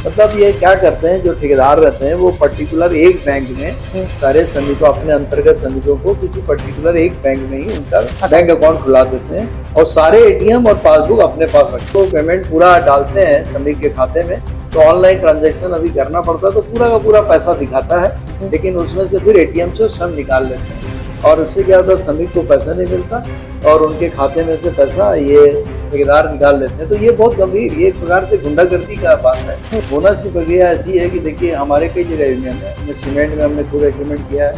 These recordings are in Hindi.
मतलब ये क्या करते हैं, जो ठेकेदार रहते हैं वो पर्टिकुलर एक बैंक में सारे श्रमिकों, अपने अंतर्गत श्रमिकों को किसी पर्टिकुलर एक बैंक में ही उनका बैंक अकाउंट खुला देते हैं और सारे एटीएम और पासबुक अपने पास रखते हैं। तो पेमेंट पूरा डालते हैं श्रमिक के खाते में, तो ऑनलाइन ट्रांजैक्शन अभी करना पड़ता है तो पूरा का पूरा पैसा दिखाता है, लेकिन उसमें से फिर एटीएम से श्रम निकाल लेते हैं और उससे क्या होता है, श्रमिक को पैसा नहीं मिलता और उनके खाते में से पैसा ये ठेकेदार निकाल लेते हैं। तो ये बहुत गंभीर, ये एक प्रकार से गुंडागर्दी का बात है। बोनस की प्रक्रिया ऐसी है कि देखिए हमारे कई जगह यूनियन है, सीमेंट में हमने खुद एग्रीमेंट किया है,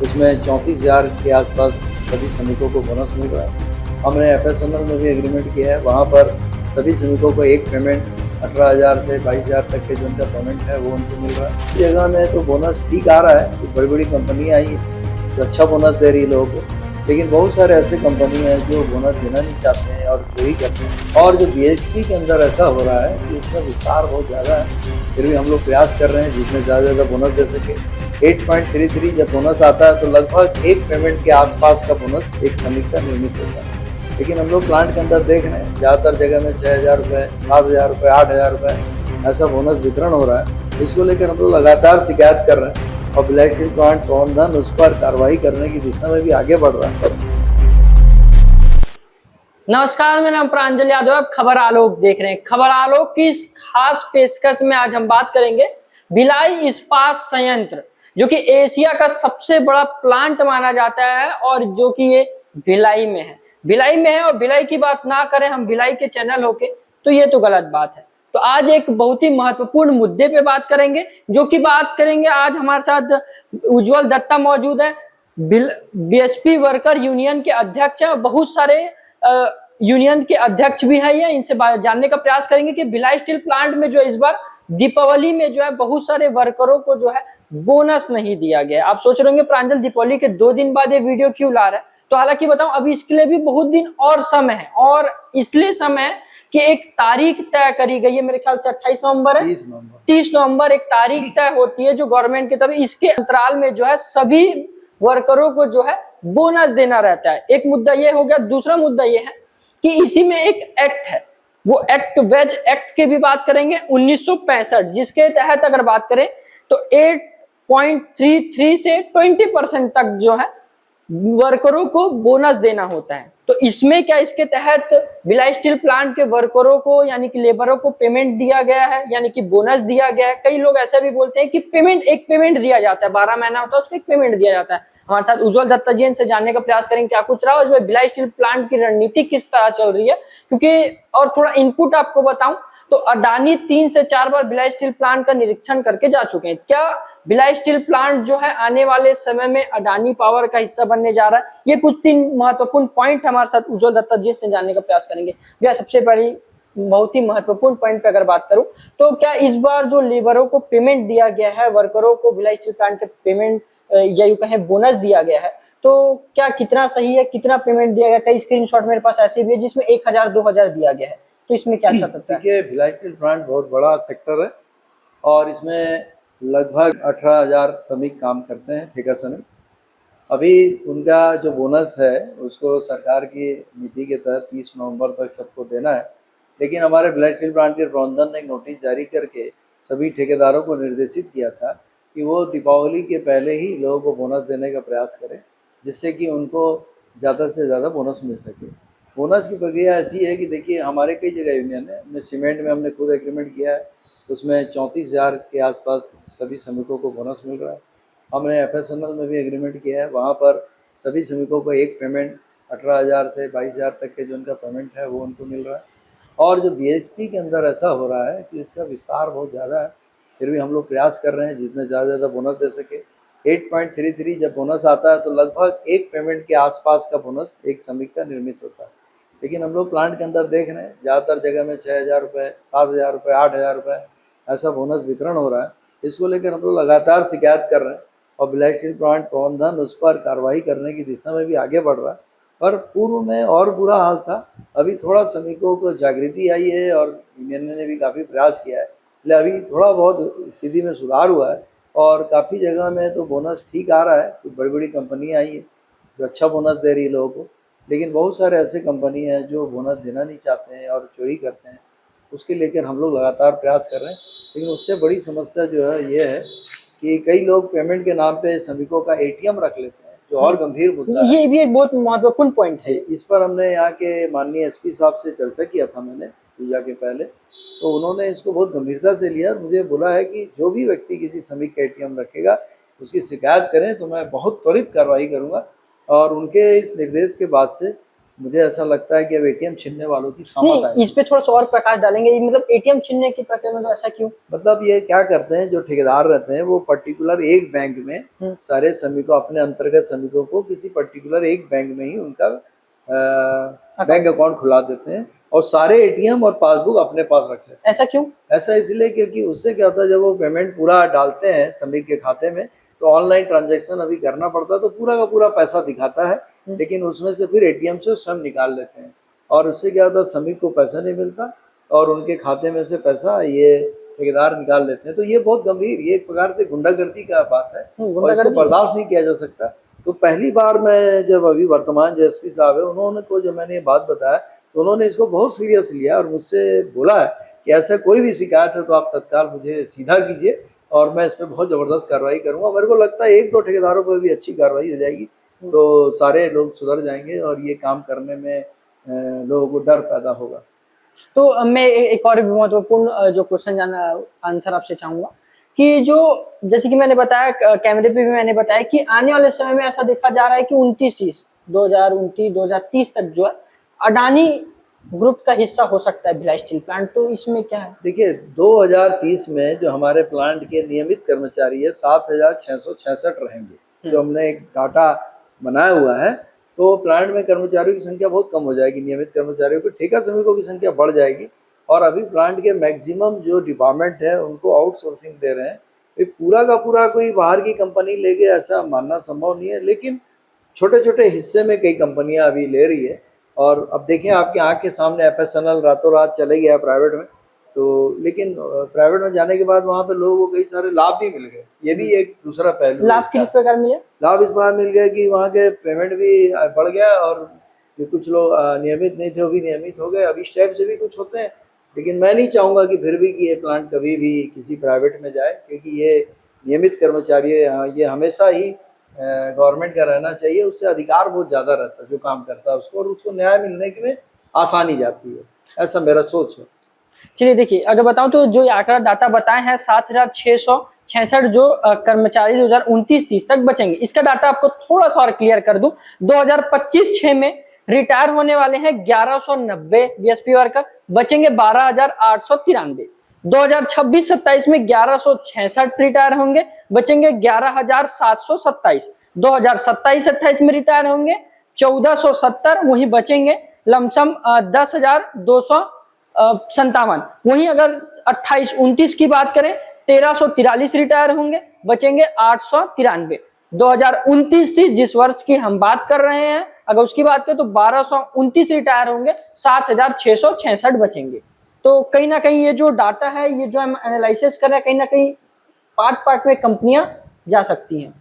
उसमें 34,000 के आसपास सभी श्रमिकों को बोनस मिल रहा है। हमने FSML में भी एग्रीमेंट किया है, वहाँ पर सभी श्रमिकों को एक पेमेंट 18,000 से 22,000 तक के जो उनका पेमेंट है वो उनको मिल रहा है। इस जगह में तो बोनस ठीक आ रहा है, बड़ी बड़ी कंपनियाँ आई जो अच्छा बोनस दे रही है लोगों को, लेकिन बहुत सारे ऐसे कंपनी हैं जो बोनस देना नहीं चाहते हैं और चोरी करते हैं। और जो BHP के अंदर ऐसा हो रहा है कि उसका विस्तार बहुत ज़्यादा है, फिर भी हम लोग प्रयास कर रहे हैं जिसमें ज़्यादा से ज़्यादा बोनस दे सके। 8.33 जब बोनस आता है तो लगभग एक पेमेंट के आसपास का बोनस एक श्रमिक का निर्मित होता है, लेकिन हम लोग प्लांट के अंदर देख रहे हैं ज़्यादातर जगह में 6,000 रुपये, 7,000 रुपये, 8,000 रुपये ऐसा बोनस वितरण हो रहा है। इसको लेकर हम लोग लगातार शिकायत कर रहे हैं और ब्लैक स्टील प्लांट प्रबंधन उस पर कार्रवाई करने की दिशा में भी आगे बढ़ रहा है। नमस्कार, मेरा नाम प्रांजल यादव, आप खबर आलोक देख रहे हैं। खबर आलोक की इस खास पेशकश में आज हम बात करेंगे भिलाई इस्पात संयंत्र, जो कि एशिया का सबसे बड़ा प्लांट माना जाता है और जो कि ये भिलाई में है। और भिलाई की बात ना करें हम भिलाई के चैनल होके, तो ये तो गलत बात है। तो आज एक बहुत ही महत्वपूर्ण मुद्दे पे बात करेंगे, जो कि बात करेंगे आज हमारे साथ उज्जवल दत्ता मौजूद है, BHP वर्कर यूनियन के अध्यक्ष है। बहुत सारे यूनियन के अध्यक्ष भी है ये, इनसे जानने का प्रयास करेंगे कि भिलाई स्टील प्लांट में जो इस बार दीपावली में जो है बहुत सारे वर्करों को जो है बोनस नहीं दिया गया। आप सोच रहे होंगे प्रांजल दीपावली के 2 दिन बाद ये वीडियो क्यों ला रहा है, तो हालांकि बताऊं अभी इसके लिए भी बहुत दिन और समय है, और इसलिए समय है कि एक तारीख तय करी गई है, मेरे ख्याल से 28 नवंबर है, 30 नवंबर एक तारीख तय होती है जो गवर्नमेंट की तरफ। इसके अंतराल में जो है सभी वर्करों को जो है बोनस देना रहता है। एक मुद्दा ये हो गया। दूसरा मुद्दा ये है कि इसी में एक एक्ट है, वो एक्ट वेज एक्ट की भी बात करेंगे 1965, जिसके तहत अगर बात करें तो 8.33 से 20% तक जो है वर्करों को बोनस देना होता है। तो इसमें क्या इसके तहत भिलाई स्टील प्लांट के वर्करों को यानी कि लेबरों को पेमेंट दिया गया है, यानी कि बोनस दिया गया है। कई लोग ऐसा भी बोलते हैं कि एक पेमेंट दिया जाता है, 12 महीना होता है उसको एक पेमेंट दिया जाता है। हमारे साथ उज्जवल दत्ता जी से जानने का प्रयास करेंगे क्या कुछ रहा इसमें, भिलाई स्टील प्लांट की रणनीति किस तरह चल रही है। क्योंकि और थोड़ा इनपुट आपको बताऊं तो अडानी 3 से 4 बार भिलाई स्टील प्लांट का निरीक्षण करके जा चुके हैं। क्या भिलाई स्टील प्लांट जो है आने वाले समय में अडानी पावर का हिस्सा बनने जा रहा है? ये कुछ 3 महत्वपूर्ण पॉइंट हमारे साथ उज्जवल दत्ता जी से जानने का प्रयास करेंगे। भैया सबसे पहली बहुत ही महत्वपूर्ण पॉइंट पे अगर बात करूं तो क्या इस बार जो लेबरों को पेमेंट दिया गया है, वर्करों को भिलाई स्टील प्लांट के पेमेंट या यूं कहें बोनस दिया गया है, तो क्या कितना सही है, कितना पेमेंट दिया गया? कई स्क्रीनशॉट मेरे पास ऐसे भी है जिसमें 1,000 2,000 दिया गया है, तो इसमें क्या सत्य है? देखिए भिलाई स्टील प्लांट बहुत बड़ा सेक्टर है और इसमें लगभग 18,000 श्रमिक काम करते हैं, ठेका श्रमिक। अभी उनका जो बोनस है उसको सरकार की नीति के तहत 30 नवंबर तक सबको देना है, लेकिन हमारे भिलाई स्टील प्लांट के प्रबंधन ने एक नोटिस जारी करके सभी ठेकेदारों को निर्देशित किया था कि वो दीपावली के पहले ही लोगों को बोनस देने का प्रयास करें, जिससे कि उनको ज़्यादा से ज़्यादा बोनस मिल सके। बोनस की प्रक्रिया ऐसी है कि देखिए हमारे कई जगह यूनियन है, सीमेंट में हमने खुद एग्रीमेंट किया है, उसमें 34,000 के आसपास सभी श्रमिकों को बोनस मिल रहा है। हमने FSML में भी एग्रीमेंट किया है, वहाँ पर सभी श्रमिकों को एक पेमेंट 18,000 से 22,000 तक के जो उनका पेमेंट है वो उनको मिल रहा है। और जो BHP के अंदर ऐसा हो रहा है कि इसका विस्तार बहुत ज़्यादा है, फिर भी हम लोग प्रयास कर रहे हैं जितने ज़्यादा बोनस दे सके। 8.33 जब बोनस आता है तो लगभग एक पेमेंट के आसपास का बोनस एक श्रमिक का निर्मित होता है, लेकिन हम लोग प्लांट के अंदर देख रहे हैं ज़्यादातर जगह में 6,000 रुपये, 7,000 रुपये, 8,000 रुपये ऐसा बोनस वितरण हो रहा है। इसको लेकर हम लोग लगातार शिकायत कर रहे हैं और भिलाई स्टील प्लांट प्रबंधन उस पर कार्रवाई करने की दिशा में भी आगे बढ़ रहा है। पर पूर्व में और बुरा हाल था, अभी थोड़ा श्रमिकों को जागृति आई है और यूनियन ने भी काफ़ी प्रयास किया है, इसलिए अभी थोड़ा बहुत स्थिति में सुधार हुआ है और काफ़ी जगह में तो बोनस ठीक आ रहा है। कुछ बड़ी बड़ी कंपनियाँ आई है जो अच्छा बोनस दे रही है लोगों को, लेकिन बहुत सारे ऐसे कंपनी हैं जो बोनस देना नहीं चाहते हैं और चोरी करते हैं। उसके लेकर हम लोग लगातार प्रयास कर रहे हैं लेकिन उससे बड़ी समस्या जो है ये है कि कई लोग पेमेंट के नाम पे श्रमिकों का एटीएम रख लेते हैं, जो और गंभीर मुद्दा है। ये भी एक बहुत महत्वपूर्ण पॉइंट है। इस पर हमने यहाँ के माननीय एसपी साहब से चर्चा किया था मैंने पूजा के पहले, तो उन्होंने इसको बहुत गंभीरता से लिया और मुझे बोला है कि जो भी व्यक्ति किसी श्रमिक का एटीएम रखेगा उसकी शिकायत करें तो मैं बहुत त्वरित कार्रवाई करूँगा। और उनके इस निर्देश के बाद से मुझे ऐसा लगता है कि अब एटीएम छीनने वालों की सामत नहीं, आएगी। इस पे थोड़ा सा और प्रकाश डालेंगे, ये मतलब एटीएम छीनने की प्रक्रिया में तो ऐसा क्यों? मतलब ये क्या करते हैं, जो ठेकेदार रहते हैं वो पर्टिकुलर एक बैंक में सारे श्रमिकों, अपने अंतर्गत श्रमिकों को किसी पर्टिकुलर एक बैंक में ही उनका बैंक अकाउंट खुला देते हैं और सारे एटीएम और पासबुक अपने पास रख लेते हैं। ऐसा क्यों? ऐसा इसलिए क्योंकि उससे क्या होता है, जब वो पेमेंट पूरा डालते हैं श्रमिक के खाते में तो ऑनलाइन ट्रांजैक्शन अभी करना पड़ता है, तो पूरा का पूरा पैसा दिखाता है, लेकिन उसमें से फिर एटीएम से स्वयं निकाल लेते हैं और उससे क्या होता है, श्रमिक को पैसा नहीं मिलता और उनके खाते में से पैसा ये ठेकेदार निकाल लेते हैं। तो ये बहुत गंभीर, ये एक प्रकार से गुंडागर्दी का बात है और इसको बर्दाश्त नहीं किया जा सकता। तो पहली बार मैं जब अभी वर्तमान जो एसपी साहब है उन्होंने को जब मैंने ये बात बताया तो उन्होंने इसको बहुत सीरियस लिया और मुझसे बोला है कि ऐसा कोई भी शिकायत है तो आप तत्काल मुझे सीधा कीजिए और मैं इस पर बहुत ज़बरदस्त कार्रवाई करूँगा। मेरे को लगता है एक दो ठेकेदारों पर भी अच्छी कार्रवाई हो जाएगी तो सारे लोग सुधर जाएंगे और ये काम करने में लोगों को डर पैदा होगा। तो मैं एक और भी महत्वपूर्ण जो क्वेश्चन जानना आंसर आपसे चाहूंगा कि जो जैसे कि मैंने बताया, कैमरे पे भी मैंने बताया कि आने वाले समय में ऐसा देखा जा रहा है कि 2029-2030 तक जो है अडानी ग्रुप का हिस्सा हो सकता है भिलाई स्टील प्लांट, तो इसमें क्या है? देखिए 2030 में जो हमारे प्लांट के नियमित कर्मचारी है 7,666 रहेंगे, जो हमने एक डाटा बनाया हुआ है। तो प्लांट में कर्मचारियों की संख्या बहुत कम हो जाएगी, नियमित कर्मचारियों की, ठेका श्रमिकों की संख्या बढ़ जाएगी और अभी प्लांट के मैक्सिमम जो डिपार्टमेंट है उनको आउटसोर्सिंग दे रहे हैं। ये पूरा का पूरा कोई बाहर की कंपनी लेके ऐसा मानना संभव नहीं है, लेकिन छोटे छोटे हिस्से में कई कंपनियां अभी ले रही है। और अब देखें आपके आँख के सामने एफएसएनएल रातों रात चले गया प्राइवेट में, तो लेकिन प्राइवेट में जाने के बाद वहाँ पे लोगों को कई सारे लाभ भी मिल गए। ये भी एक दूसरा पहलू। लाभ किस प्रकार मिले? लाभ इस बार मिल गया कि वहाँ के पेमेंट भी बढ़ गया और जो कुछ लोग नियमित नहीं थे वो भी नियमित हो गए। अब इस टाइप से भी कुछ होते हैं, लेकिन मैं नहीं चाहूँगा कि फिर भी कि ये प्लांट कभी भी किसी प्राइवेट में जाए, क्योंकि ये नियमित कर्मचारी है, ये हमेशा ही गवर्नमेंट का रहना चाहिए। उससे अधिकार बहुत ज़्यादा रहता है जो काम करता है उसको, और उसको न्याय मिलने में आसानी जाती है, ऐसा मेरा सोच है। चलिए देखिए, अगर बताऊं तो जो आंकड़ा डाटा बताए हैं 7,666 जो कर्मचारी 2029-30 तक बचेंगे, इसका डाटा आपको थोड़ा सा और क्लियर कर दूं। 2025-6 में रिटायर होने वाले हैं 1190 बीएसपी वर्कर, बचेंगे 12,893। 2026-27 में 1166 रिटायर होंगे, बचेंगे 11,727। 2027-28 में रिटायर होंगे 1,470, वहीं बचेंगे लमसम 10,257। वहीं अगर 28-29 की बात करें 1,343 रिटायर होंगे, बचेंगे 893। 2029 जिस वर्ष की हम बात कर रहे हैं अगर उसकी बात करें तो 1,229 रिटायर होंगे, 7,666 बचेंगे। तो कहीं ना कहीं ये जो डाटा है, ये जो हम एनालिसिस कर रहे हैं, कहीं ना कहीं पार्ट में कंपनियां जा सकती हैं।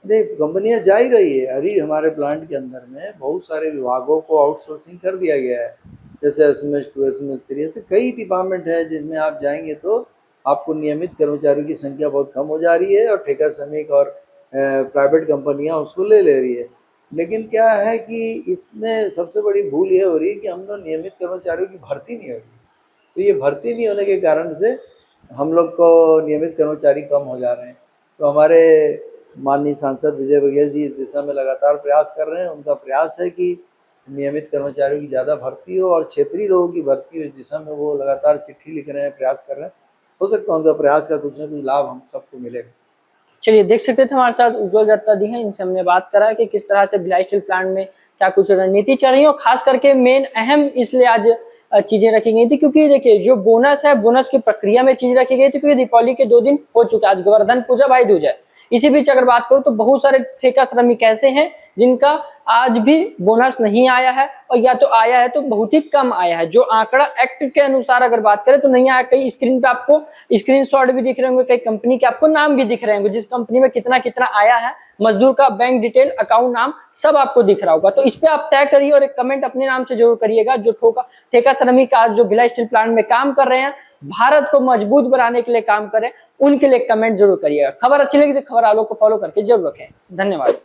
देख, कंपनियां जा ही रही है। अभी हमारे प्लांट के अंदर में बहुत सारे विभागों को आउटसोर्सिंग कर दिया गया है, जैसे एसएमएस 2, एसएमएस 3, ऐसे कई डिपार्टमेंट है जिसमें आप जाएंगे तो आपको नियमित कर्मचारियों की संख्या बहुत कम हो जा रही है और ठेका श्रमिक और प्राइवेट कंपनियां उसको ले रही है। लेकिन क्या है कि इसमें सबसे बड़ी भूल ये हो रही है कि हम लोग नियमित कर्मचारियों की भर्ती नहीं हो रही। तो ये भर्ती नहीं होने के कारण से हम लोग को नियमित कर्मचारी कम हो जा रहे हैं। तो हमारे माननीय सांसद विजय बघेल जी इस दिशा में लगातार प्रयास कर रहे हैं। उनका प्रयास है कि नियमित कर्मचारियों की ज़्यादा भर्ती हो और क्षेत्रीय लोगों की भर्ती हो, इस दिशा में वो लगातार चिट्ठी लिख रहे हैं, प्रयास कर रहे हैं। हो सकता है उनका प्रयास का कुछ ना कुछ लाभ हम सबको मिलेगा। चलिए, देख सकते थे हमारे साथ उज्ज्वल दत्ता दी हैं, इनसे हमने बात करा कि किस तरह से भिलाई स्टील प्लांट में क्या कुछ रणनीति चल रही है और खास करके मेन अहम इसलिए आज चीजें रखी गई थी क्योंकि देखिए जो बोनस है, बोनस की प्रक्रिया में चीज रखी गई थी क्योंकि दीपावली के 2 दिन हो चुके, आज गोवर्धन पूजा, भाई दूज है। इसी बीच अगर बात करूं तो बहुत सारे ठेका श्रमिक ऐसे हैं जिनका आज भी बोनस नहीं आया है, और या तो आया है तो बहुत ही कम आया है। जो आंकड़ा एक्ट के अनुसार अगर बात करें तो नहीं आया। कई स्क्रीन पे आपको स्क्रीनशॉट भी दिख रहे होंगे, कई कंपनी के आपको नाम भी दिख रहे होंगे, जिस कंपनी में कितना कितना आया है, मजदूर का बैंक डिटेल, अकाउंट नाम सब आपको दिख रहा होगा। तो इस पे आप तय करिए और एक कमेंट अपने नाम से जरूर करिएगा। जो ठेका श्रमिक आज जो भिलाई स्टील प्लांट में काम कर रहे हैं, भारत को मजबूत बनाने के लिए काम करें, उनके लिए कमेंट जरूर करिएगा। खबर अच्छी लगी तो खबर आलोक को फॉलो करके जरूर रखें। धन्यवाद।